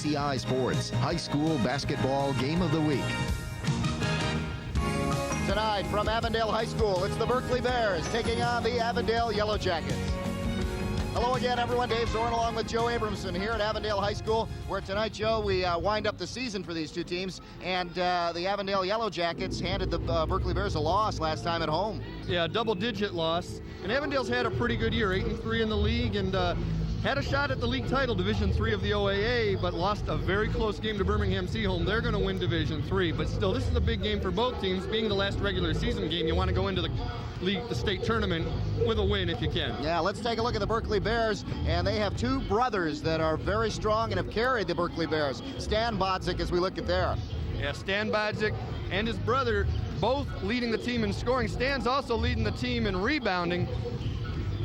TCI Sports High School Basketball Game of the Week. Tonight from Avondale High School, it's the Berkley Bears taking on the Avondale Yellow Jackets. Hello again, everyone. Dave Zorn along with Joe Abramson here at Avondale High School, where tonight, Joe, we wind up the season for these two teams, and the Avondale Yellow Jackets handed the Berkley Bears a loss last time at home. Yeah, double-digit loss. And Avondale's had a pretty good year, 8-3 in the league, and had a shot at the league title, Division III of the OAA, but lost a very close game to Birmingham Seaholm. They're going to win Division III, but still, this is a big game for both teams. Being the last regular season game, you want to go into the state tournament with a win if you can. Yeah, let's take a look at the Berkley Bears, and they have two brothers that are very strong and have carried the Berkley Bears. Stan Bodzik, as we look at there. Yeah, Stan Bodzik and his brother both leading the team in scoring. Stan's also leading the team in rebounding.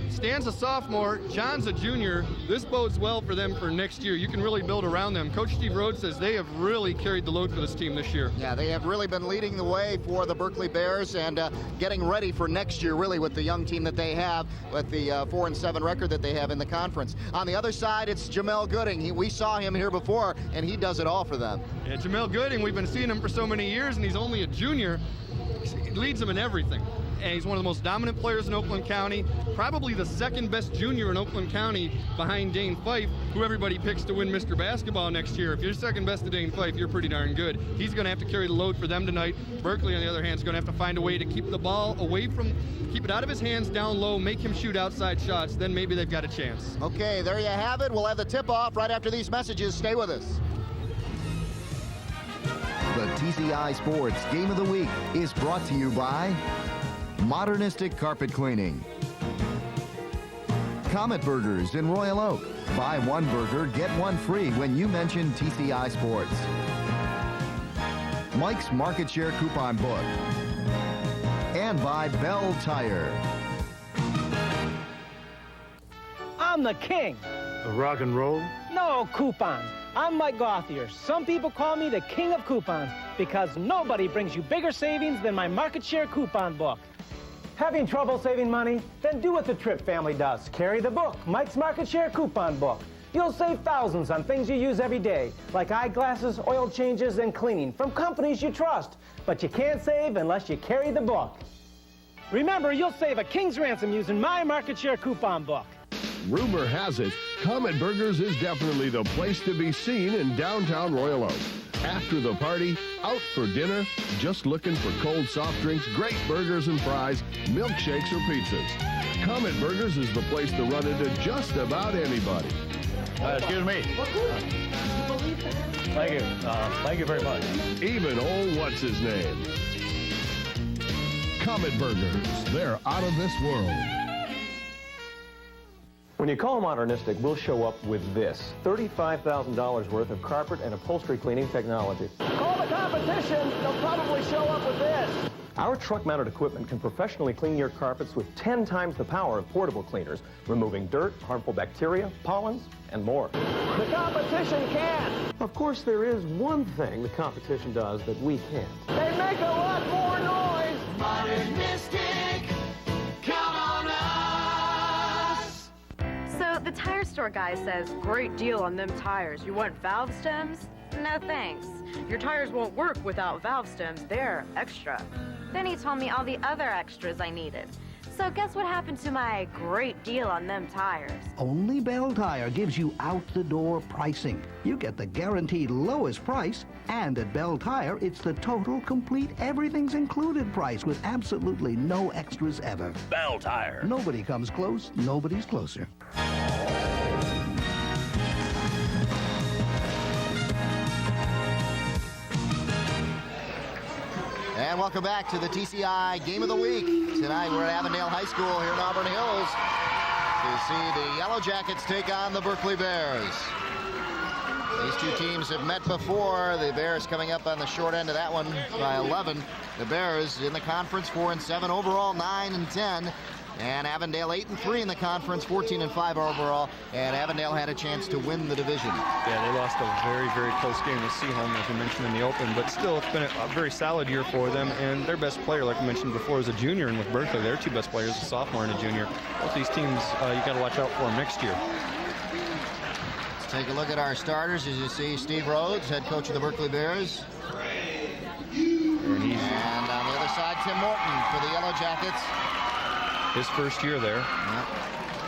Stan's a sophomore, John's a junior. This bodes well for them for next year. You can really build around them. Coach Steve Rhodes says they have really carried the load for this team this year. Yeah, they have really been leading the way for the Berkley Bears and getting ready for next year, really, with the young team that they have, with the 4-7 record that they have in the conference. On the other side, it's Jamel Gooding. We saw him here before, and he does it all for them. Yeah, Jamel Gooding, we've been seeing him for so many years, and he's only a junior. He leads them in everything. And he's one of the most dominant players in Oakland County, probably the second best junior in Oakland County behind Dane Fife, who everybody picks to win Mr. Basketball next year. If you're second best to Dane Fife, you're pretty darn good. He's going to have to carry the load for them tonight. Berkley, on the other hand, is going to have to find a way to keep the ball away from, keep it out of his hands down low, make him shoot outside shots, then maybe they've got a chance. Okay, there you have it. We'll have the tip-off right after these messages. Stay with us. The TCI Sports Game of the Week is brought to you by Modernistic Carpet Cleaning, Comet Burgers in Royal Oak. Buy one burger, get one free when you mention TCI Sports. Mike's Market Share Coupon Book. And by Bell Tire. I'm the king. The rock and roll? No, coupons. I'm Mike Gauthier. Some people call me the king of coupons because nobody brings you bigger savings than my Market Share Coupon Book. Having trouble saving money? Then do what the Tripp family does. Carry the book, Mike's Market Share Coupon Book. You'll save thousands on things you use every day, like eyeglasses, oil changes, and cleaning from companies you trust. But you can't save unless you carry the book. Remember, you'll save a king's ransom using my Market Share Coupon Book. Rumor has it, Comet Burgers is definitely the place to be seen in downtown Royal Oak. After the party, out for dinner, just looking for cold soft drinks, great burgers and fries, milkshakes or pizzas. Comet Burgers is the place to run into just about anybody. Excuse me. Thank you. Thank you very much. Even old what's-his-name. Comet Burgers, they're out of this world. When you call Modernistic, we'll show up with this. $35,000 worth of carpet and upholstery cleaning technology. Call the competition. They'll probably show up with this. Our truck-mounted equipment can professionally clean your carpets with 10 times the power of portable cleaners, removing dirt, harmful bacteria, pollens, and more. The competition can. Of course, there is one thing the competition does that we can't. They make a lot more noise. Modernistic, count on us. So the tire store guy says, great deal on them tires. You want valve stems? No thanks. Your tires won't work without valve stems. They're extra. Then he told me all the other extras I needed. So guess what happened to my great deal on them tires? Only Bell Tire gives you out-the-door pricing. You get the guaranteed lowest price, and at Bell Tire, it's the total, complete, everything's included price with absolutely no extras ever. Bell Tire. Nobody comes close, nobody's closer. And welcome back to the TCI Game of the Week. Tonight we're at Avondale High School here in Auburn Hills to see the Yellow Jackets take on the Berkley Bears. These two teams have met before. The Bears coming up on the short end of that one by 11. The Bears in the conference 4-7 overall, 9-10. And Avondale 8-3 in the conference, 14-5 overall. And Avondale had a chance to win the division. Yeah, they lost a very, very close game with Seaholm, as we mentioned in the open. But still, it's been a very solid year for them. And their best player, like we mentioned before, is a junior. And with Berkley, their two best players, a sophomore and a junior. Both these teams, you got to watch out for them next year. Let's take a look at our starters. As you see, Steve Rhodes, head coach of the Berkley Bears. And on the other side, Tim Morton for the Yellow Jackets. His first year there. Yep.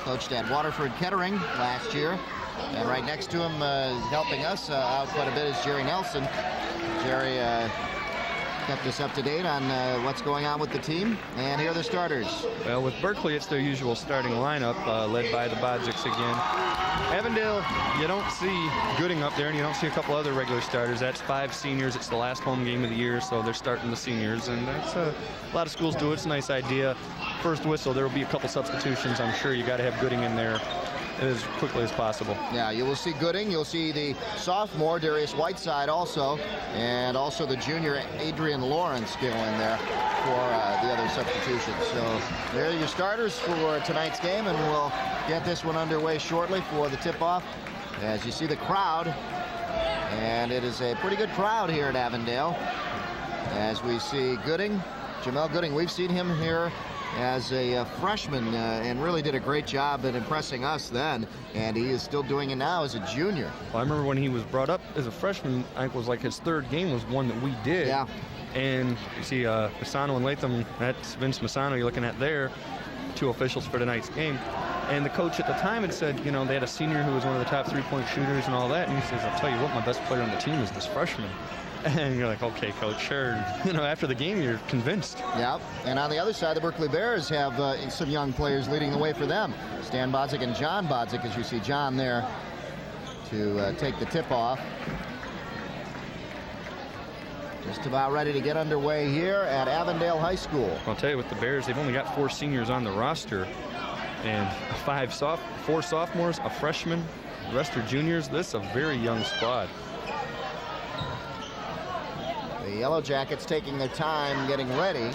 Coached at Waterford Kettering last year. And right next to him, helping us out quite a bit, is Jerry Nelson. Jerry kept us up to date on what's going on with the team. And here are the starters. Well, with Berkley, it's their usual starting lineup, led by the Bodziks again. Avondale, you don't see Gooding up there, and you don't see a couple other regular starters. That's 5 seniors. It's the last home game of the year, so they're starting the seniors. And that's a lot of schools do it. It's a nice idea. First whistle, there will be a couple substitutions. I'm sure you got to have Gooding in there as quickly as possible. Yeah, you will see Gooding. You'll see the sophomore, Darius Whiteside, also. And also the junior, Adrian Lawrence, go in there for the other substitutions. So there are your starters for tonight's game, and we'll get this one underway shortly for the tip-off. As you see the crowd, and it is a pretty good crowd here at Avondale. As we see Gooding, Jamel Gooding, we've seen him here as a freshman and really did a great job at impressing us then, and he is still doing it now as a junior. Well, I remember when he was brought up as a freshman, I think it was like his 3rd game was one that we did. Yeah. And you see Misano and Latham, that's Vince Misano you're looking at there, 2 officials for tonight's game. And the coach at the time had said, you know, they had a senior who was one of the top 3-point shooters and all that, and he says, I'll tell you what, my best player on the team is this freshman. And you're like, okay, coach, sure. You know, after the game, you're convinced. Yeah, and on the other side, the Berkley Bears have some young players leading the way for them. Stan Bodzik and John Bodzik, as you see John there to take the tip-off. Just about ready to get underway here at Avondale High School. I'll tell you, with the Bears, they've only got 4 seniors on the roster, and 4 sophomores, a freshman, the rest are juniors. This is a very young squad. The Yellow Jackets taking their time getting ready.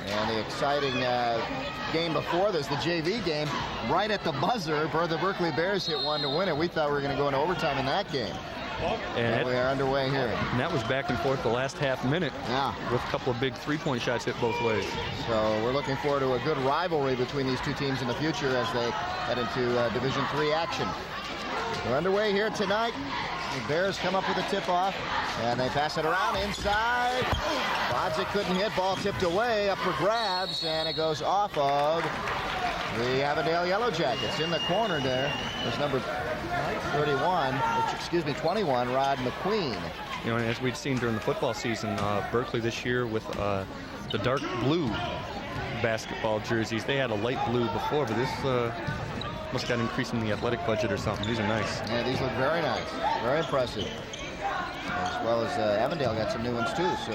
And the exciting game before this, the JV game, right at the buzzer, the Berkley Bears hit one to win it. We thought we were going to go into overtime in that game. And we are underway here. And that was back and forth the last half minute. Yeah. With a couple of big 3-point shots hit both ways. So we're looking forward to a good rivalry between these two teams in the future as they head into Division III action. We're underway here tonight. The Bears come up with a tip-off, and they pass it around inside. Bodzik couldn't hit. Ball tipped away, up for grabs, and it goes off of the Avondale Yellow Jackets. In the corner there, there's number 21, Rod McQueen. You know, as we'd seen during the football season, Berkley this year with the dark blue basketball jerseys. They had a light blue before, but this must have got an increase in the athletic budget or something. These are nice. Yeah, these look very nice. Very impressive. As well as Avondale got some new ones too, so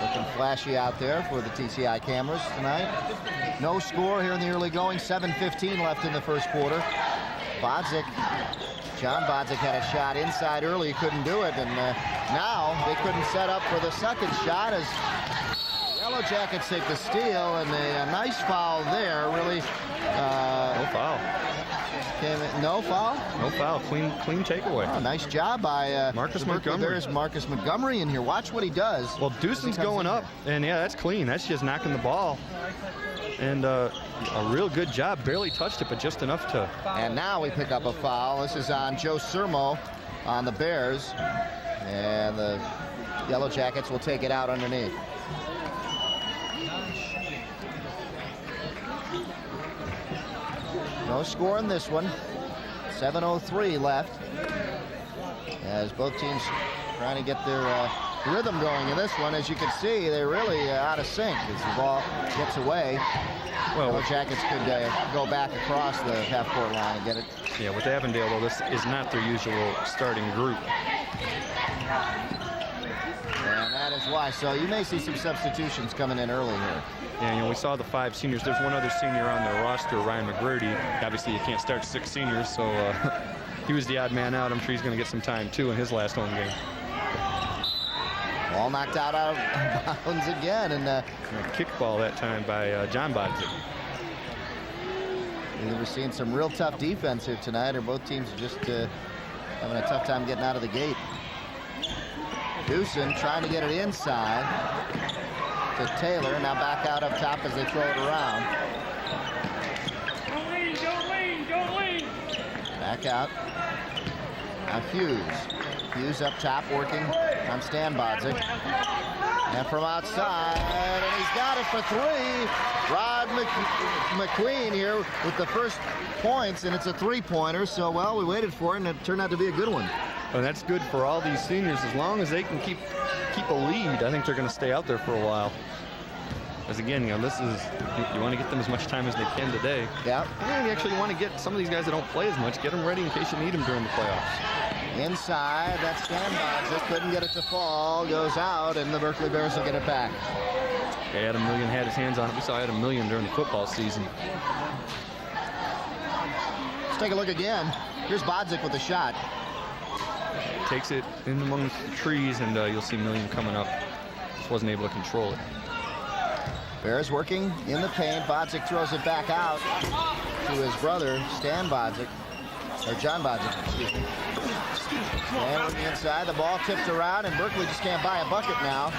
looking flashy out there for the TCI cameras tonight. No score here in the early going. 7:15 left in the first quarter. John Bodzik had a shot inside early. He couldn't do it, and now they couldn't set up for the second shot as Yellow Jackets take the steal, and a nice foul there. Really, no foul. No foul? No foul. Clean takeaway. Oh, nice job by Marcus Montgomery. There's Marcus Montgomery in here. Watch what he does. Well, Dewson's going up, and yeah, that's clean. That's just knocking the ball. And a real good job. Barely touched it, but just enough to. And now we pick up a foul. This is on Joe Sermo on the Bears. And the Yellow Jackets will take it out underneath. No score in this one. 7:03 left. As both teams trying to get their rhythm going in this one. As you can see, they're really out of sync as the ball gets away. Well, the Jackets could go back across the half-court line and get it. Yeah, with Avondale, though, this is not their usual starting group. And that is why. So you may see some substitutions coming in early here. Yeah, you know, we saw the 5 seniors. There's one other senior on the roster, Ryan McGrady. Obviously, you can't start 6 seniors, so he was the odd man out. I'm sure he's going to get some time, too, in his last home game. Ball knocked out of bounds again. And a kickball that time by John Bodzik. We're seeing some real tough defense here tonight, or both teams are just having a tough time getting out of the gate. Dewson trying to get it inside to Taylor. Now back out up top as they throw it around. Back out. Now Hughes. Hughes up top working on Stan Bodzik. And from outside, and he's got it for three. Rod McQueen here with the first points, and it's a three-pointer. So, well, we waited for it, and it turned out to be a good one. And that's good for all these seniors. As long as they can keep a lead, I think they're going to stay out there for a while. As again, you know, this is, you want to get them as much time as they can today. Yeah. And you actually want to get some of these guys that don't play as much, get them ready in case you need them during the playoffs. Inside, that's Stan Bodzik. Couldn't get it to fall. Goes out, and the Berkley Bears will get it back. Yeah, Adam Million had his hands on it. We saw Adam Million during the football season. Let's take a look again. Here's Bodzik with the shot. Takes it in among the trees, and you'll see Million coming up. Just wasn't able to control it. Bears working in the paint. Bodzik throws it back out to his brother, Stan Bodzik. Or John Bodzik, excuse me. And on the inside, the ball tipped around, and Berkley just can't buy a bucket now.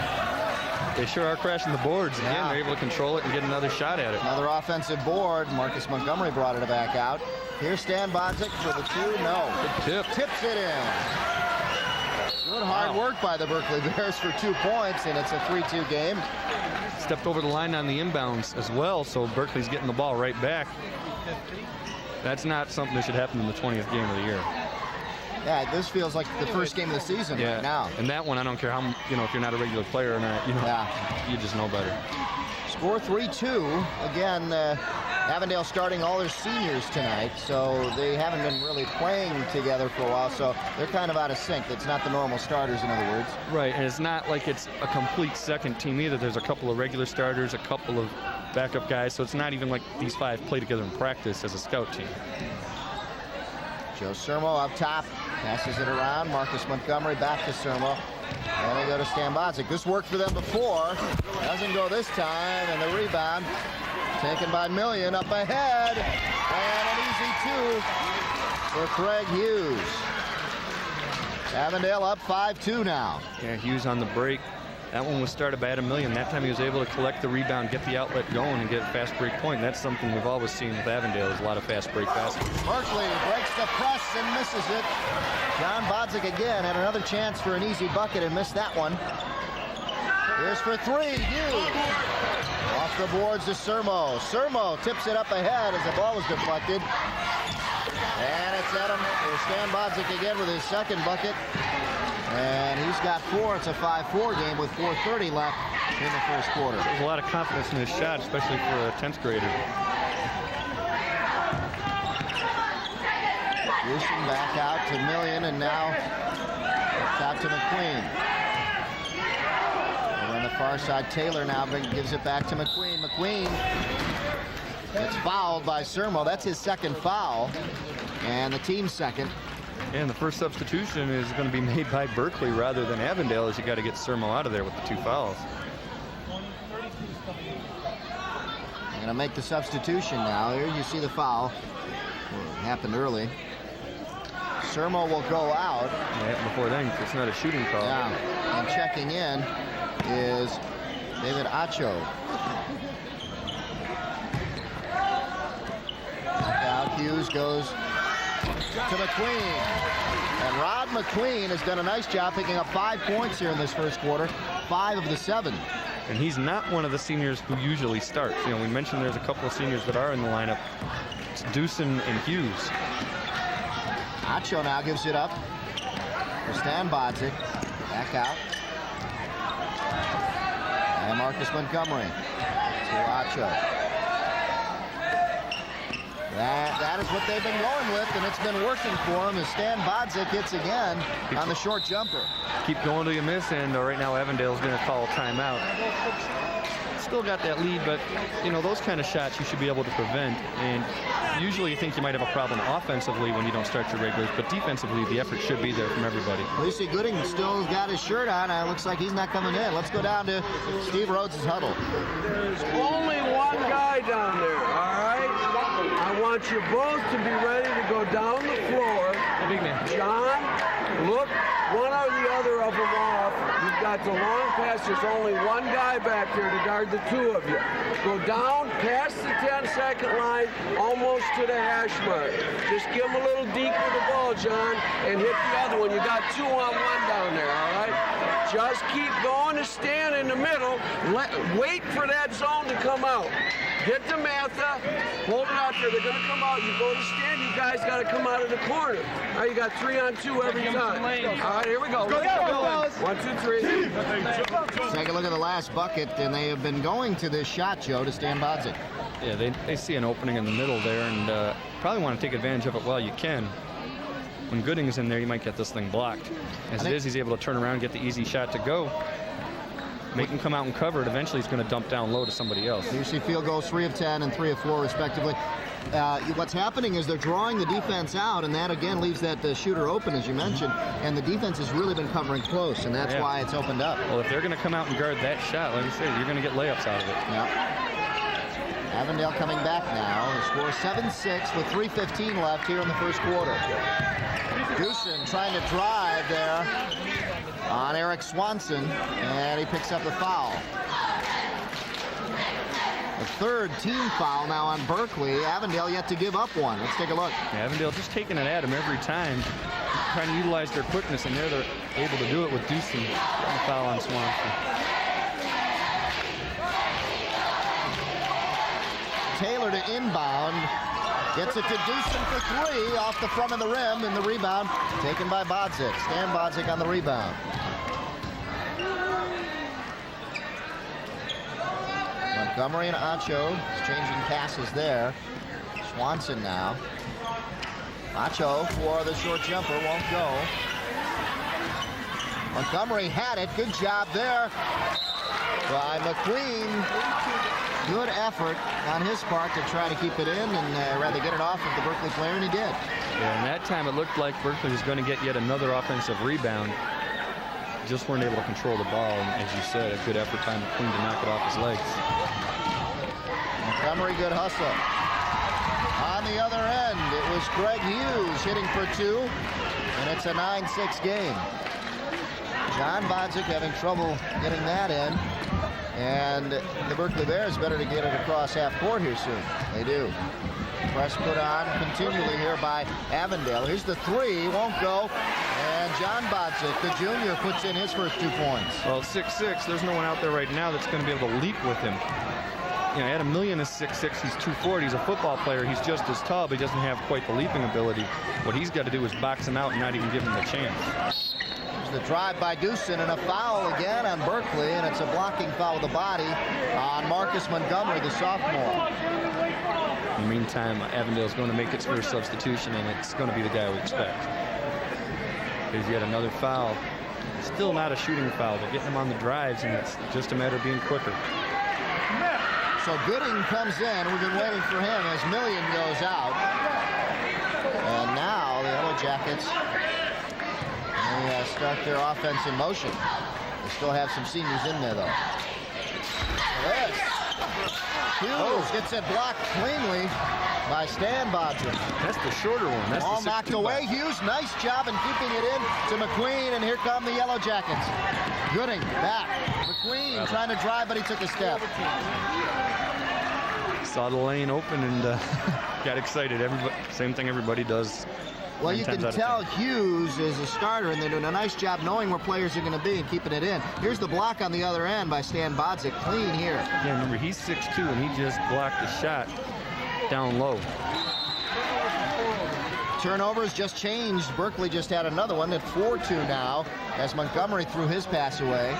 They sure are crashing the boards. Again, Yeah. they're able to control it and get another shot at it. Another offensive board. Marcus Montgomery brought it back out. Here's Stan Bodzik for the two. No. Tip. Tips it in. Good hard work by the Berkley Bears for 2 points, and it's a 3-2 game. Stepped over the line on the inbounds as well, so Berkley's getting the ball right back. That's not something that should happen in the 20th game of the year. Yeah, this feels like the first game of the season right now. And that one, I don't care how, you know, if you're not a regular player or not, you know, you just know better. Score 3-2. Again, Avondale starting all their seniors tonight, so they haven't been really playing together for a while, so they're kind of out of sync. It's not the normal starters, in other words. Right, and it's not like it's a complete second team either. There's a couple of regular starters, a couple of backup guys, so it's not even like these five play together in practice as a scout team. Joe Sermo up top, passes it around. Marcus Montgomery back to Sermo. And they go to Stan Bodzik. This worked for them before. Doesn't go this time, and the rebound taken by Million up ahead. And an easy two for Craig Hughes. Avondale up 5-2 now. Yeah, Hughes on the break. That one was started by Adam Million. That time he was able to collect the rebound, get the outlet going, and get a fast break point. And that's something we've always seen with Avondale, is a lot of fast break baskets. Berkley breaks the press and misses it. John Bodzik again had another chance for an easy bucket and missed that one. Here's for three, Hughes. Off the boards to Sermo. Sermo tips it up ahead as the ball was deflected. And it's Adam, or Stan Bodzik again with his second bucket. And he's got four. It's a 5-4 game with 4:30 left in the first quarter. There's a lot of confidence in his shot, especially for a 10th grader. Houston back out to Million, and now out to McQueen. Over on the far side, Taylor now gives it back to McQueen. McQueen gets fouled by Sermo. That's his second foul, and the team's second. And the first substitution is going to be made by Berkley rather than Avondale, as you got to get Sermo out of there with the 2 fouls. They're going to make the substitution now. Here you see the foul. Well, it happened early. Sermo will go out. Yeah, before then, it's not a shooting call. Yeah, and checking in is David Acho. Back out, Hughes goes to McQueen. And Rod McQueen has done a nice job picking up 5 points here in this first quarter, 5 of the 7. And he's not one of the seniors who usually starts. You know, we mentioned there's a couple of seniors that are in the lineup. It's Dewson and Hughes. Acho now gives it up for Stan Bodzik. Back out. And Marcus Montgomery to Acho. That is what they've been going with, and it's been working for them as Stan Bodzik hits again on the short jumper. Keep going till you miss, and right now Avondale's going to call a timeout. Still got that lead, but you know, those kind of shots you should be able to prevent. And usually you think you might have a problem offensively when you don't start your regulars, but defensively the effort should be there from everybody. Lucy Gooding still got his shirt on. It looks like he's not coming in. Let's go down to Steve Rhodes' huddle. There's only one guy down there, all right? I want you both to be ready to go down the floor. John Look one or the other of them off. You've got the long pass. There's only one guy back there to guard the two of you. Go down past the 10-second line, almost to the hash mark. Just give him a little deep with the ball, John, and hit the other one. You got 2-on-1 down there, all right? Just keep going to stand in the middle. Wait for that zone to come out. Get to Matha. Hold it out there. They're going to come out. You go to stand. You guys got to come out of the corner. Now you got 3-on-2 every time. All right, here we go. Let's go. 1, 2, 3. Take a look at the last bucket, and they have been going to this shot, Joe, to Stan Bodzik. Yeah, they see an opening in the middle there, and probably want to take advantage of it while you can. When Gooding's in there, you might get this thing blocked. As it is, he's able to turn around, get the easy shot to go. Make him come out and cover it. Eventually, he's going to dump down low to somebody else. You see field goals, 3 of 10 and 3 of 4, respectively. What's happening is they're drawing the defense out, and that, again, leaves that shooter open, as you mentioned. And the defense has really been covering close, and that's why it's opened up. Well, if they're going to come out and guard that shot, like I said, you're going to get layups out of it. Yeah. Avondale coming back now. The score 7-6 with 3:15 left here in the first quarter. Goosen trying to drive there on Eric Swanson, and he picks up the foul. The third team foul now on Berkley. Avondale yet to give up one. Let's take a look. Yeah, Avondale just taking it at him every time, trying to utilize their quickness, and they're able to do it with Goosen. Foul on Swanson. Taylor to inbound. Gets it to Goosen for 3 off the front of the rim, and the rebound taken by Bodzik. Stan Bodzik on the rebound. Montgomery and Acho exchanging passes there. Swanson now. Acho for the short jumper, won't go. Montgomery had it. Good job there by McQueen. Good effort on his part to try to keep it in and rather get it off of the Berkley player, and he did. Yeah, and that time it looked like Berkley was going to get yet another offensive rebound. Just weren't able to control the ball, and as you said, a good effort by McQueen to knock it off his legs. Montgomery, good hustle. On the other end, it was Greg Hughes hitting for 2, and it's a 9-6 game. John Bodzik having trouble getting that in. And the Berkley Bears better to get it across half court here soon. They do. Press put on continually here by Avondale. Here's the 3, won't go. And John Bodzik, the junior, puts in his first 2 points. Well, 6'6", there's no one out there right now that's going to be able to leap with him. You know, Adam Million is 6'6", he's 240, he's a football player, he's just as tall, but he doesn't have quite the leaping ability. What he's got to do is box him out and not even give him the chance. The drive by Goosen, and a foul again on Berkley, and it's a blocking foul with the body on Marcus Montgomery, the sophomore. In the meantime, Avondale's going to make its first substitution, and it's going to be the guy we expect. There's yet another foul. Still not a shooting foul. They're getting him on the drives, and it's just a matter of being quicker. So Gooding comes in. We've been waiting for him as Million goes out. And now the Yellow Jackets start their offense in motion. They still have some seniors in there, though. This. Hughes gets it blocked cleanly by Stan Bodzik. That's the shorter one. That's all knocked away. Hughes, nice job in keeping it in to McQueen, and here come the Yellow Jackets. Gooding back. McQueen trying to drive, but he took a step. Saw the lane open and got excited. Same thing everybody does. Well, you can tell Hughes is a starter, and they're doing a nice job knowing where players are going to be and keeping it in. Here's the block on the other end by Stan Bodzik. Clean here. Yeah, remember, he's 6'2", and he just blocked the shot down low. Turnovers just changed. Berkley just had another one at 4-2 now as Montgomery threw his pass away.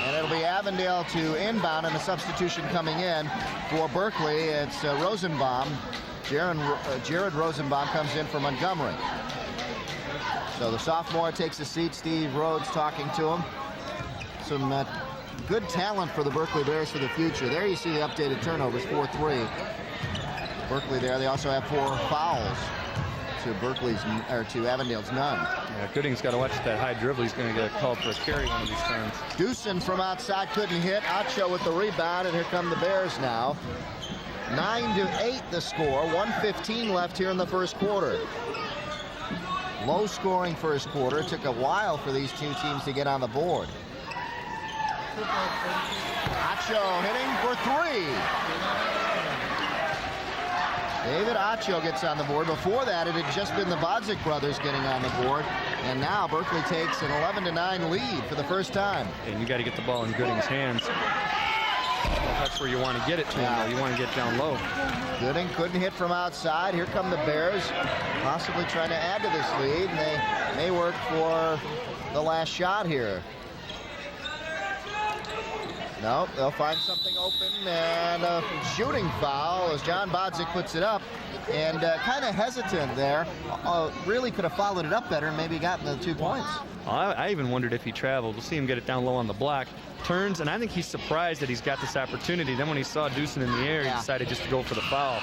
And it'll be Avondale to inbound, and a substitution coming in for Berkley. It's Rosenbaum. Jared Rosenbaum comes in for Montgomery. So the sophomore takes a seat. Steve Rhodes talking to him. Some good talent for the Berkley Bears for the future. There you see the updated turnovers, 4-3. Berkley there. They also have 4 fouls to Avondale's none. Yeah, Gooding's got to watch that high dribble. He's going to get called for a carry one of these times. Goosen from outside couldn't hit. Acho with the rebound, and here come the Bears now. 9-8 the score. 1:15 left here in the first quarter. Low-scoring first quarter. It took a while for these two teams to get on the board. Acho hitting for three. David Acho gets on the board. Before that, it had just been the Bodzik brothers getting on the board. And now Berkley takes an 11-9 lead for the first time. And you got to get the ball in Gooding's hands. That's where you want to get it to him, though. You want to get down low. Gooding couldn't hit from outside. Here come the Bears, possibly trying to add to this lead. And they may work for the last shot here. No, they'll find something open, and a shooting foul as John Bodzik puts it up. And kind of hesitant there. Really could have followed it up better and maybe gotten the 2 points. I even wondered if he traveled. We'll see him get it down low on the block. Turns, and I think he's surprised that he's got this opportunity. Then when he saw Deucin in the air, he decided just to go for the foul.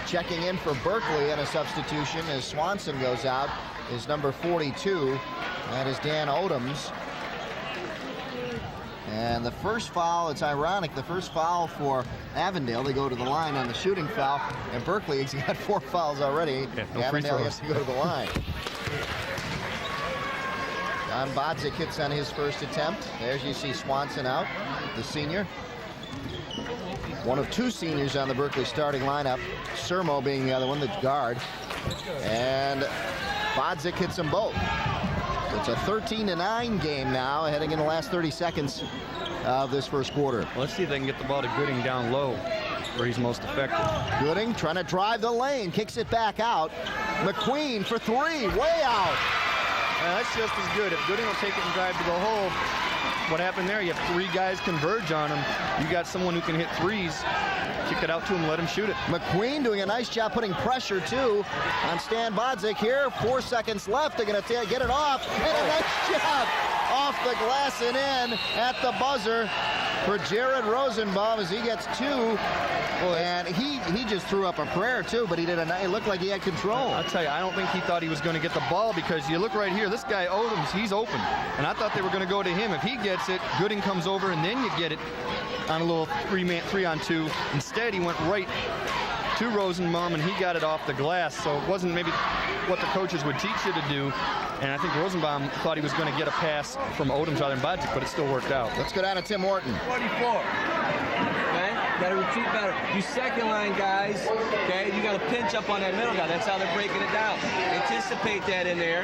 Checking in for Berkley and a substitution as Swanson goes out is number 42. That is Dan Odoms. And the first foul, it's ironic, the first foul for Avondale, they go to the line on the shooting foul, and Berkley, he's got 4 fouls already. No Avondale has to go to the line. John Bodzik hits on his first attempt. There's you see Swanson out, the senior. One of 2 seniors on the Berkley starting lineup, Sermo being the other one, the guard. And Bodzik hits them both. It's a 13-9 game now, heading in the last 30 seconds of this first quarter. Well, let's see if they can get the ball to Gooding down low, where he's most effective. Gooding trying to drive the lane, kicks it back out. McQueen for 3, way out. That's just as good. If Gooding will take it and drive to the hole, what happened there? You have 3 guys converge on him. You got someone who can hit threes. Kick it out to him, let him shoot it. McQueen doing a nice job putting pressure, too, on Stan Bodzik here. 4 seconds left. They're going to get it off. And a nice job off the glass and in at the buzzer for Jared Rosenbaum as he gets 2. And he just threw up a prayer, too, but it looked like he had control. I'll tell you, I don't think he thought he was going to get the ball because you look right here, this guy Odoms, he's open. And I thought they were going to go to him. If he gets it, Gooding comes over, and then you get it on a little 3-on-2. Instead, he went right to Rosenbaum, and he got it off the glass. So it wasn't maybe what the coaches would teach you to do. And I think Rosenbaum thought he was going to get a pass from Odoms rather than Bodzik, but it still worked out. Let's go down to Tim Horton. 44. Okay? Got to retreat better. You second line guys, okay? You got to pinch up on that middle guy. That's how they're breaking it down. Anticipate that in there,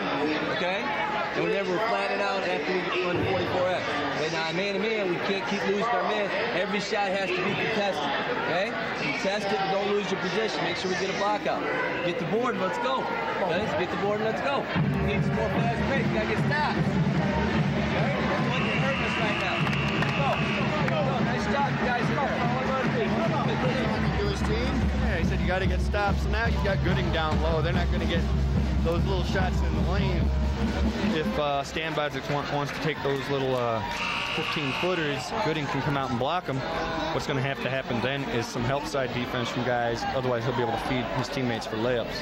okay? And whenever we're flattening out after we run the 44X. Okay, now man-to-man, we can't keep losing our man. Every shot has to be contested, okay? Contest it, don't lose your position. Make sure we get a block out. Get the board, let's go. Okay? Let's get the board and let's go. We need some more fast break. You got to get stopped. Okay? That's what you're hurting us right now. Go. Nice job, you guys. Go. To his team. Yeah, he said you got to get stopped. So now you've got Gooding down low. They're not going to get those little shots in the lane. If Stan Bodzik wants to take those little 15-footers, Gooding can come out and block them. What's going to have to happen then is some help side defense from guys. Otherwise, he'll be able to feed his teammates for layups.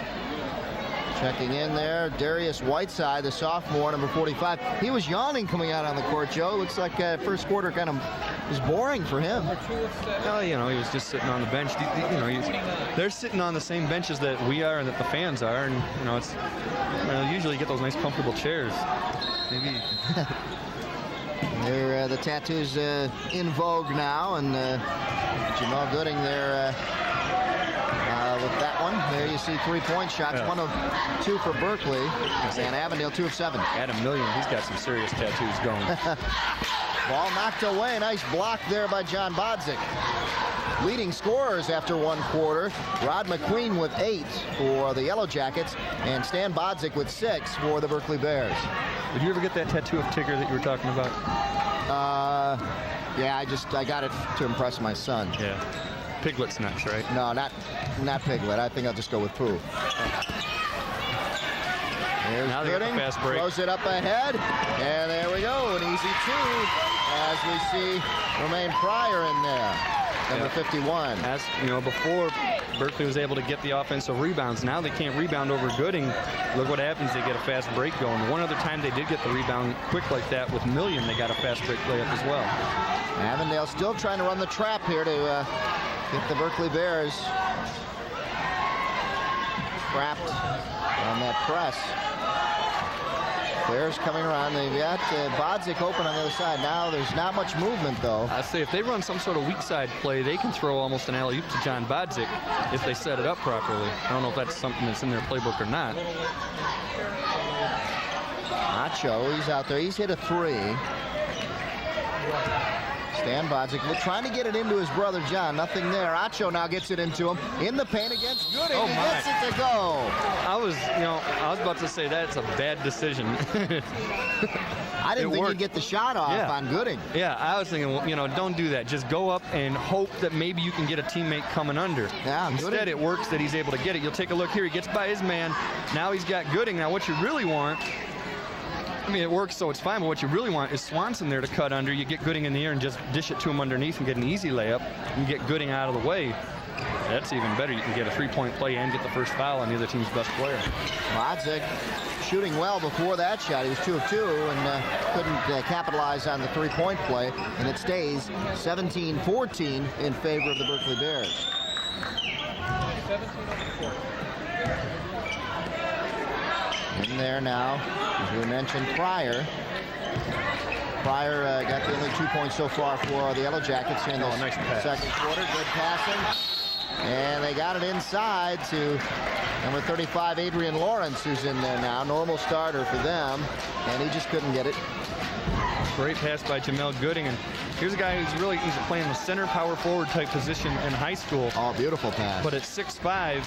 Checking in there, Darius Whiteside, the sophomore, number 45. He was yawning coming out on the court, Joe. Looks like first quarter kind of was boring for him. Well, you know, he was just sitting on the bench. You know, they're sitting on the same benches that we are and that the fans are, and you know, it's usually you get those nice, comfortable chairs. Maybe. They're the tattoos in vogue now, and Jamal Gooding there. With that one, there you see 3-point shots, 1 of 2 for Berkley, and Avondale 2 of 7. Adam Million, he's got some serious tattoos going. Ball knocked away, nice block there by John Bodzik. Leading scorers after 1 quarter, Rod McQueen with 8 for the Yellow Jackets, and Stan Bodzik with 6 for the Berkley Bears. Did you ever get that tattoo of Tigger that you were talking about? Yeah, I got it to impress my son. Yeah. Piglet's next, right? No, not Piglet. I think I'll just go with Pooh. There's now they got the fast break. Throws it up ahead, and there we go, an easy 2 as we see Romaine Pryor in there, number 51. As you know, before Berkley was able to get the offensive rebounds. Now they can't rebound over Gooding. Look what happens, they get a fast break going. One other time they did get the rebound quick like that with Million, they got a fast break layup as well. Avondale still trying to run the trap here to get the Berkley Bears trapped on that press. Bears coming around. They've got Bodzik open on the other side. Now there's not much movement, though. I say if they run some sort of weak side play, they can throw almost an alley-oop to John Bodzik if they set it up properly. I don't know if that's something that's in their playbook or not. Acho, he's out there. He's hit a 3. Stan Bodzik trying to get it into his brother John. Nothing there. Acho now gets it into him in the paint against Gooding. Oh, He my. gets it to go. I was about to say that's a bad decision. I didn't think worked. he'd get the shot off on Gooding. Yeah, I was thinking, don't do that. Just go up and hope that maybe you can get a teammate coming under. Yeah, Instead, Gooding. it works that he's able to get it. You'll take a look here. He gets by his man. Now he's got Gooding. Now what you really want, it works, so it's fine, but what you really want is Swanson there to cut under. You get Gooding in the air and just dish it to him underneath and get an easy layup and get Gooding out of the way. That's even better. You can get a three-point play and get the first foul on the other team's best player. Bodzik shooting well before that shot. He was 2 of 2 and couldn't capitalize on the three-point play, and it stays 17-14 in favor of the Berkley Bears. In there now, as we mentioned, Pryor. Pryor got the only 2 points so far for the Yellow Jackets here in the nice pass. second quarter. Good passing. And they got it inside to number 35, Adrian Lawrence, who's in there now. Normal starter for them, and he just couldn't get it. Great pass by Jamel Gooding, and here's a guy he's playing the center power forward type position in high school. Oh, beautiful pass. But at 6'5",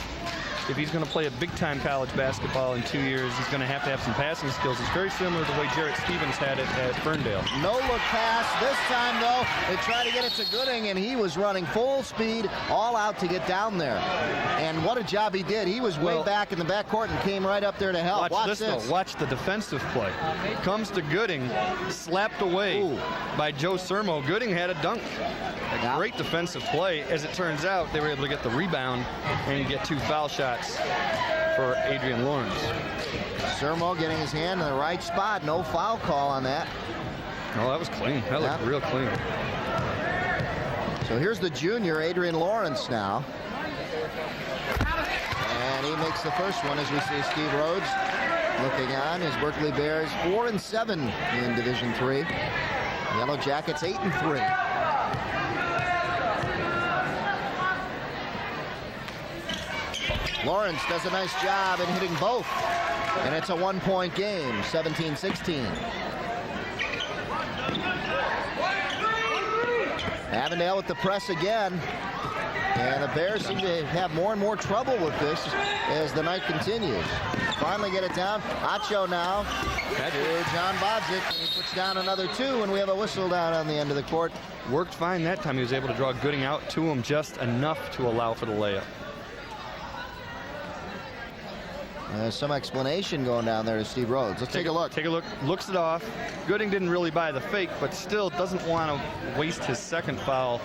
if he's going to play a big-time college basketball in 2 years, he's going to have some passing skills. It's very similar to the way Jarrett Stevens had it at Ferndale. No-look pass. This time, though, they tried to get it to Gooding, and he was running full speed, all out to get down there. And what a job he did. He was way back in the backcourt and came right up there to help. Watch this. Though. Watch the defensive play. Comes to Gooding, slapped away by Joe Sermo. Gooding had a dunk. A great defensive play. As it turns out, they were able to get the rebound and get 2 foul shots for Adrian Lawrence. Sermo getting his hand in the right spot. No foul call on that. Oh, that was clean. That looked real clean. So here's the junior, Adrian Lawrence now. And he makes the first one as we see Steve Rhodes looking on. His Berkley Bears 4-7 in Division III. Yellow Jackets 8-3. Lawrence does a nice job in hitting both. And it's a 1-point game, 17-16. Avondale with the press again. And the Bears seem to have more and more trouble with this as the night continues. Finally get it down. Acho now to John Bodzik. And he puts down another 2, and we have a whistle down on the end of the court. Worked fine that time. He was able to draw Gooding out to him just enough to allow for the layup. There's some explanation going down there to Steve Rhodes. Let's take a look. Take a look. Looks it off. Gooding didn't really buy the fake, but still doesn't want to waste his second foul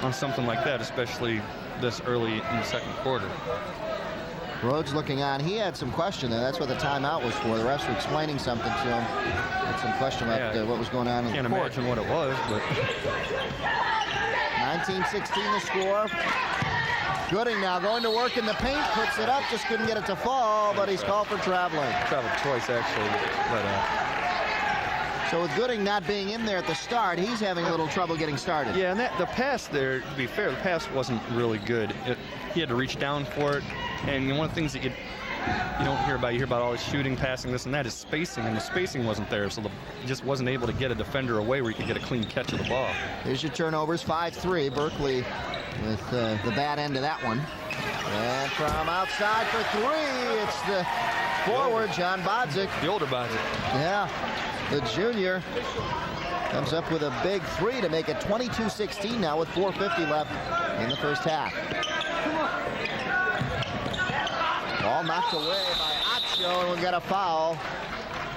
on something like that, especially this early in the second quarter. Rhodes looking on. He had some question there. That's what the timeout was for. The refs were explaining something to him. Had some question about what was going on in the court. Can't imagine what it was, but 19-16 the score. Gooding now going to work in the paint, puts it up, just couldn't get it to fall, but he's called for traveling. Traveled twice, actually. So with Gooding not being in there at the start, he's having a little trouble getting started. Yeah, and the pass there, to be fair, the pass wasn't really good. He had to reach down for it, and one of the things that you don't hear about, you hear about all this shooting, passing, this and that, is spacing, and the spacing wasn't there, so he just wasn't able to get a defender away where he could get a clean catch of the ball. Here's your turnovers, 5-3. Berkley with the bad end of that one. And from outside for 3, it's the forward, John Bodzik. The older Bodzik. Yeah, the junior comes up with a big 3 to make it 22-16 now with 4:50 left in the first half. Ball knocked away by Acho, and we got a foul.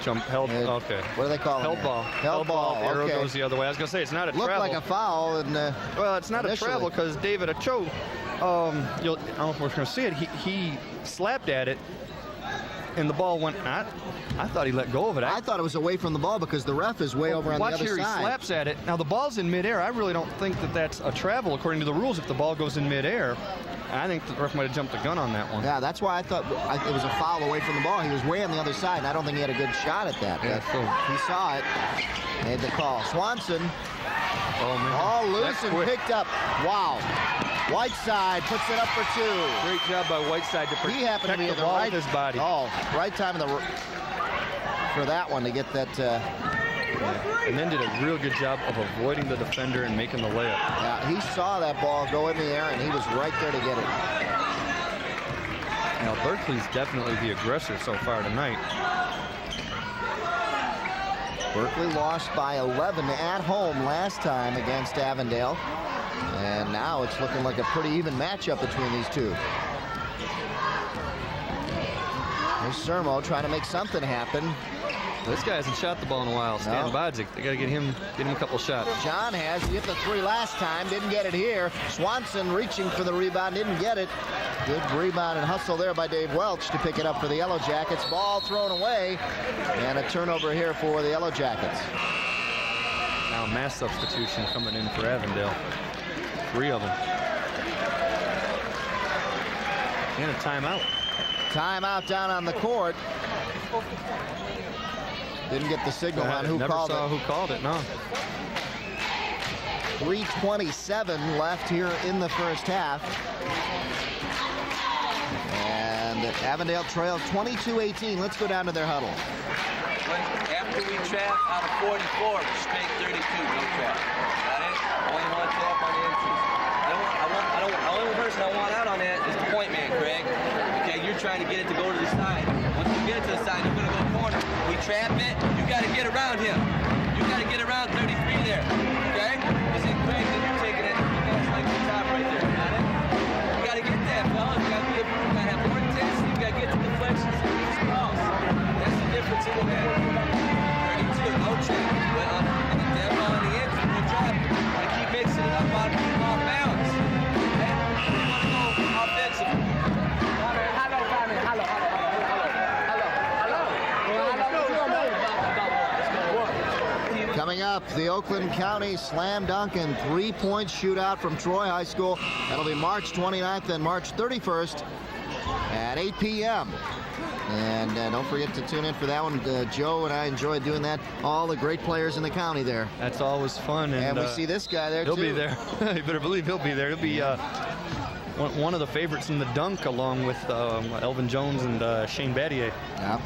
Held, okay. What do they call it? Held ball. Held ball. Arrow Okay. goes the other way. I was going to say, it's not a travel. Looked like a foul. And, well, it's not initially a travel because David Acho, I don't know if we're going to see it, he slapped at it, and the ball went out. I thought he let go of it. I thought it was away from the ball because the ref is way over on the other side. Watch here, he slaps at it. Now, the ball's in midair. I really don't think that that's a travel according to the rules if the ball goes in midair. I think the ref might have jumped the gun on that one. Yeah, that's why I thought it was a foul away from the ball. He was way on the other side, and I don't think he had a good shot at that. Yeah, He saw it, made the call. Swanson, all loose and picked up. Wow. Whiteside puts it up for 2. Great job by Whiteside to protect He happened to be the ball with his body. Oh, right time for that one to get that. And then did a real good job of avoiding the defender and making the layup. Yeah, he saw that ball go in the air, and he was right there to get it. Now, Berkley's definitely the aggressor so far tonight. Berkley lost by 11 at home last time against Avondale. And now it's looking like a pretty even matchup between these two. There's Sermo trying to make something happen. This guy hasn't shot the ball in a while. Stan Bodzik, they got to get him a couple shots. John has. He hit the 3 last time, didn't get it here. Swanson reaching for the rebound, didn't get it. Good rebound and hustle there by Dave Welch to pick it up for the Yellow Jackets. Ball thrown away, and a turnover here for the Yellow Jackets. Now mass substitution coming in for Avondale. 3 of them. And a timeout. Timeout down on the court. Didn't get the signal on who called it. Never saw who called it, no. 3:27 left here in the first half. And Avondale trailed 22-18. Let's go down to their huddle. After we trap out of 44, straight 32, no trap. Got it? Only one trap on the entrance. The only person I want out on that is the point man, Craig. Okay, you're trying to get it to go to the side. Once you get it to the side, you're going to go corner. We trap it, you got to get around him. You got to get around 33 there. Okay? You see Craig, then you're taking it. That's like the top right there. Got it? You got to get that, fellas. You got to have more intensity. You got to get to deflections and these balls. That's the difference in the net. 32, no trap. But on the dead ball in the end, we'll drop it. And keep mixing it up off balance. Okay? We want to go offensive. Coming up, the Oakland County Slam Dunk and 3-point shootout from Troy High School. That'll be March 29th and March 31st at 8 p.m. And don't forget to tune in for that one. Joe and I enjoyed doing that. All the great players in the county there. That's always fun. And we see this guy there, he'll too. He'll be there. You better believe he'll be there. He'll be one of the favorites in the dunk, along with Elvin Jones and Shane Battier. Yeah.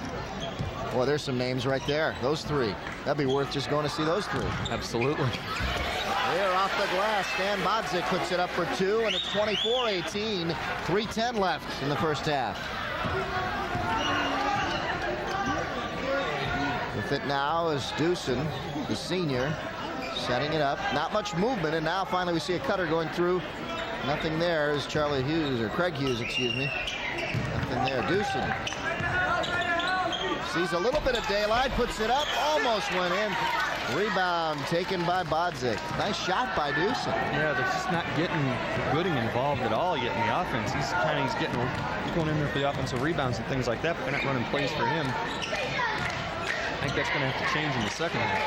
Well, there's some names right there. Those 3. That'd be worth just going to see those 3. Absolutely. There off the glass. Stan Bodzik puts it up for 2, and it's 24-18. 3:10 left in the first half. With it now is Dewson, the senior, setting it up. Not much movement, and now finally we see a cutter going through. Nothing there is Craig Hughes, excuse me. Nothing there. Dewson sees a little bit of daylight, puts it up, almost went in. Rebound taken by Bodzik. Nice shot by Dewson. Yeah, they're just not getting Gooding involved at all yet in the offense. He's going in there for the offensive rebounds and things like that, but they're not running plays for him. I think that's going to have to change in the second half.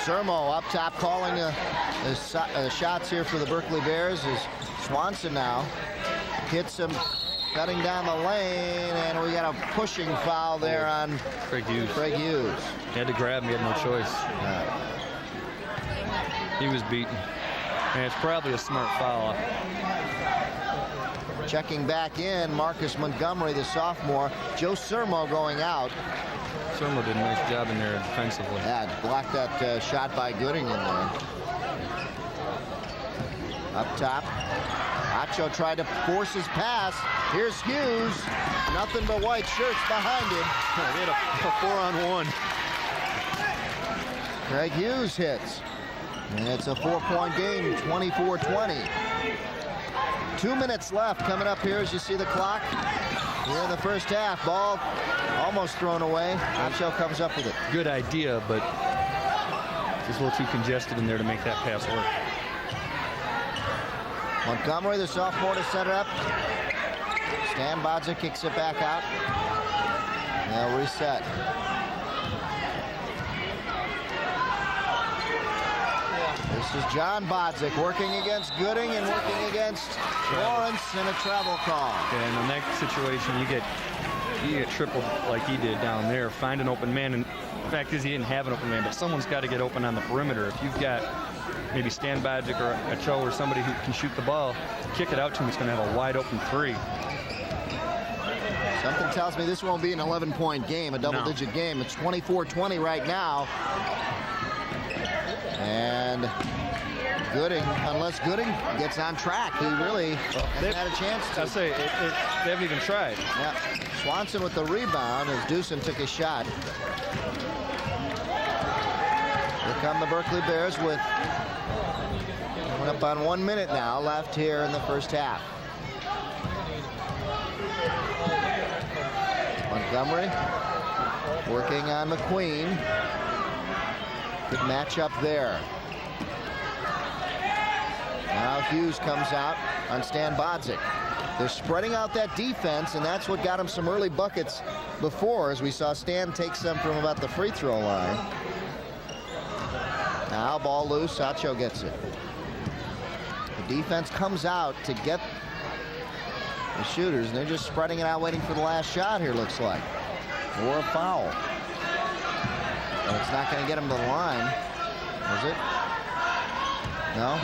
Sermo up top calling the shots here for the Berkley Bears is Swanson now. Hits him cutting down the lane, and we got a pushing foul there on Craig Hughes. He had to grab him, he had no choice. He was beaten. And it's probably a smart foul. Checking back in, Marcus Montgomery, the sophomore. Joe Sermo going out. Sermo did a nice job in there defensively. Yeah, blocked that shot by Gooding in there. Up top, Acho tried to force his pass. Here's Hughes. Nothing but white shirts behind him. They had a 4-on-1. Craig Hughes hits. And it's a 4-point game, 24-20. 2 minutes left coming up here as you see the clock. Here in the first half, ball almost thrown away. Acho comes up with it. Good idea, but just a little too congested in there to make that pass work. Montgomery, the sophomore, to set it up. Stan Bodzik kicks it back out. They'll reset. This is John Bodzik working against Gooding and working against Lawrence in a travel call. Yeah, and in that situation, you get tripled like he did down there. Find an open man, and the fact is he didn't have an open man, but someone's got to get open on the perimeter. If you've got maybe Stan Bodzik or a Cho or somebody who can shoot the ball, kick it out to him, he's going to have a wide open three. Something tells me this won't be an 11-point game, a double-digit game. It's 24-20 right now. And Gooding, unless Gooding gets on track, he really hasn't had a chance to. I say, they haven't even tried. Yeah. Swanson with the rebound as Deucin took his shot. Here come the Berkley Bears with coming up on 1 minute now left here in the first half. Montgomery working on McQueen. Good matchup there. Now Hughes comes out on Stan Bodzik. They're spreading out that defense, and that's what got him some early buckets before, as we saw Stan take some from about the free throw line. Now ball loose, Sacho gets it. The defense comes out to get the shooters, and they're just spreading it out, waiting for the last shot here, looks like. Or a foul. But it's not going to get him to the line, is it? No?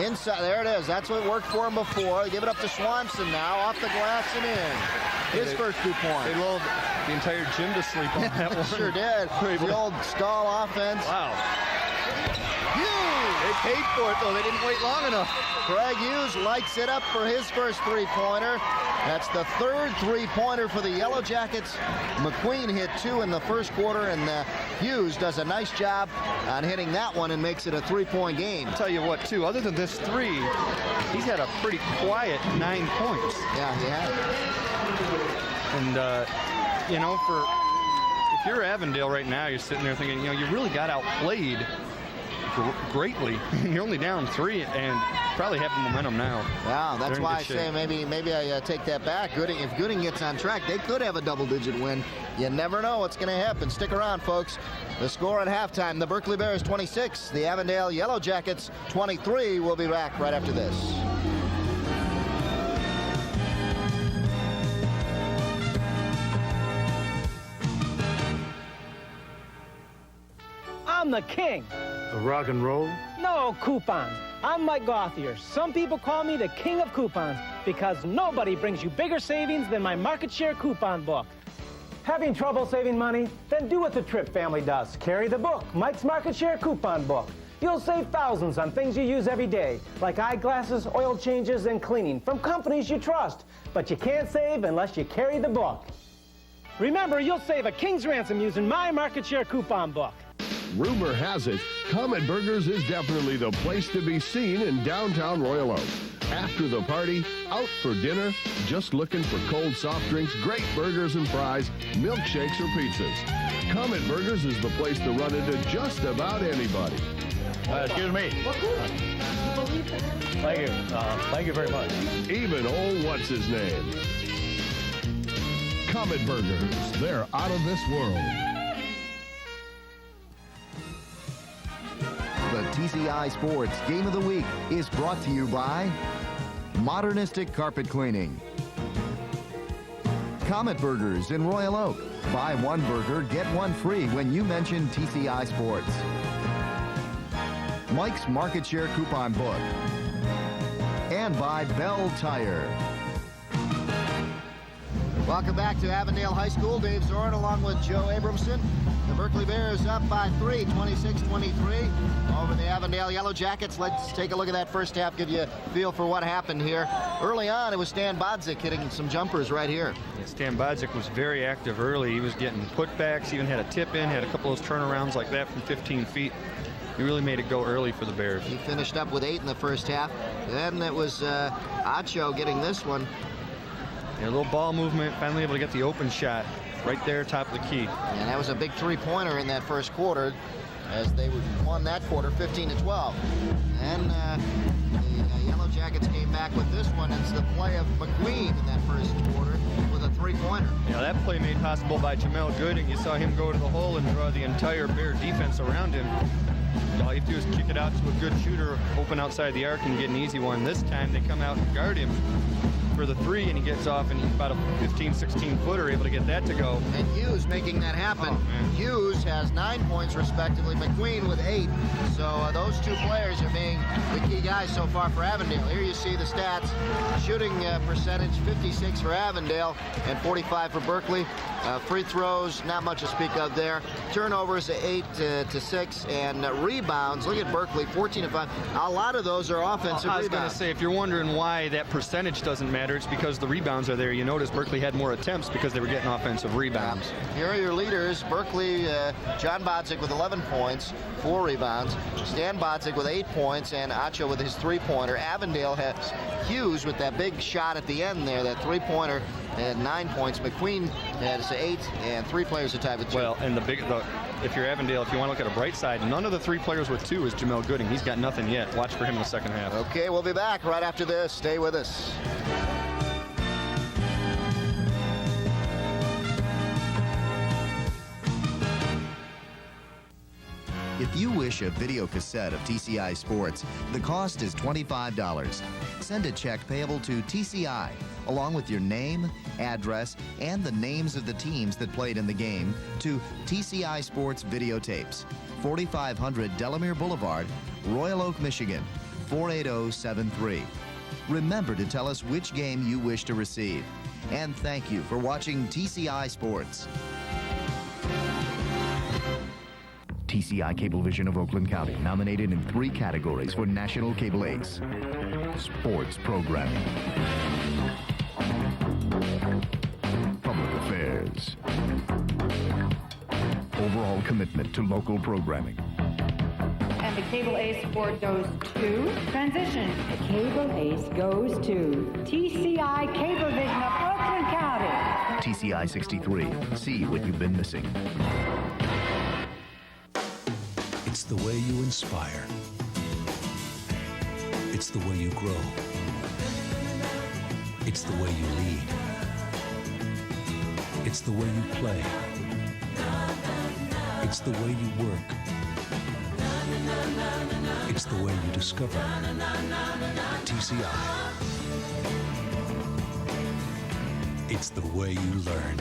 Inside, there it is. That's what worked for him before. They give it up to Swanson now, off the glass and in. His first 2 points. They lulled the entire gym to sleep on that one. Sure did. The old stall offense. Wow. Hughes! They paid for it, though. They didn't wait long enough. Craig Hughes lights it up for his first three-pointer. That's the third three-pointer for the Yellow Jackets. McQueen hit 2 in the first quarter, and Hughes does a nice job on hitting that one and makes it a 3-point game. I'll tell you what, too, other than this three, he's had a pretty quiet 9 points. Yeah, he has. And, you know, if you're Avondale right now, you're sitting there thinking, you know, you really got outplayed greatly. You're only down 3 and probably have the momentum now. Wow, that's why I say maybe I take that back. If Gooding gets on track, they could have a double-digit win. You never know what's going to happen. Stick around, folks. The score at halftime, the Berkley Bears 26, the Avondale Yellow Jackets 23. We'll be back right after this. I'm the king. The rock and roll? No, coupons. I'm Mike Gauthier. Some people call me the king of coupons because nobody brings you bigger savings than my market share coupon book. Having trouble saving money? Then do what the Tripp family does. Carry the book, Mike's Market Share Coupon Book. You'll save thousands on things you use every day, like eyeglasses, oil changes, and cleaning from companies you trust. But you can't save unless you carry the book. Remember, you'll save a king's ransom using my Market Share Coupon Book. Rumor has it, Comet Burgers is definitely the place to be seen in downtown Royal Oak. After the party, out for dinner, just looking for cold soft drinks, great burgers and fries, milkshakes or pizzas. Comet Burgers is the place to run into just about anybody. Excuse me. Thank you. Thank you very much. Even old what's-his-name. Comet Burgers, they're out of this world. The TCI Sports Game of the Week is brought to you by Modernistic Carpet Cleaning, Comet Burgers in Royal Oak. Buy one burger, get one free when you mention TCI Sports. Mike's Market Share Coupon Book. And by Bell Tire. Welcome back to Avondale High School. Dave Zorn along with Joe Abramson. The Berkley Bears up by 3, 26-23 over the Avondale Yellow Jackets. Let's take a look at that first half, give you a feel for what happened here. Early on, it was Stan Bodzik hitting some jumpers right here. Yeah, Stan Bodzik was very active early. He was getting putbacks, even had a tip-in, had a couple of those turnarounds like that from 15 feet. He really made it go early for the Bears. He finished up with 8 in the first half. Then it was Acho getting this one. Yeah, a little ball movement, finally able to get the open shot. right there, top of the key. And that was a big three-pointer in that first quarter as they won that quarter 15-12. And the Yellow Jackets came back with this one. It's the play of McQueen in that first quarter with a three-pointer. Yeah, that play made possible by Jamel Gooding. You saw him go to the hole and draw the entire Bear defense around him. All you have to do is kick it out to a good shooter, open outside the arc, and get an easy one. This time they come out and guard him for the three, and he gets off, and about a 15, 16-footer, able to get that to go. And Hughes making that happen. Oh, Hughes has 9 points respectively, McQueen with 8. So those two players are being the key guys so far for Avondale. Here you see the stats. Shooting percentage, 56 for Avondale and 45 for Berkley. Free throws, not much to speak of there. Turnovers, 8 to 6, and rebounds. Look at Berkley, 14 to 5. A lot of those are offensive rebounds. I was going to say, if you're wondering why that percentage doesn't matter, it's because the rebounds are there. You notice Berkley had more attempts because they were getting offensive rebounds. Here are your leaders. Berkley, John Bodzik with 11 points, 4 rebounds. Stan Bodzik with 8 points, and Acho with his three-pointer. Avondale has Hughes with that big shot at the end there, that three-pointer, had 9 points. McQueen has 8, and 3 players are tied with 2. Well, and if you're Avondale, if you want to look at a bright side, none of the 3 players with 2 is Jamel Gooding. He's got nothing yet. Watch for him in the second half. Okay, we'll be back right after this. Stay with us. If you wish a video cassette of TCI Sports, the cost is $25. Send a check payable to TCI, along with your name, address, and the names of the teams that played in the game, to TCI Sports Videotapes, 4500 Delamere Boulevard, Royal Oak, Michigan, 48073. Remember to tell us which game you wish to receive. And thank you for watching TCI Sports. TCI Cablevision of Oakland County, nominated in 3 categories for National Cable Ace. Sports Programming, Public Affairs, Overall Commitment to Local Programming. And the Cable Ace award goes to Transition. The Cable Ace goes to TCI Cablevision of Oakland County. TCI 63, see what you've been missing. It's the way you inspire. It's the way you grow. It's the way you lead. It's the way you play. It's the way you work. It's the way you discover. TCI. It's the way you learn.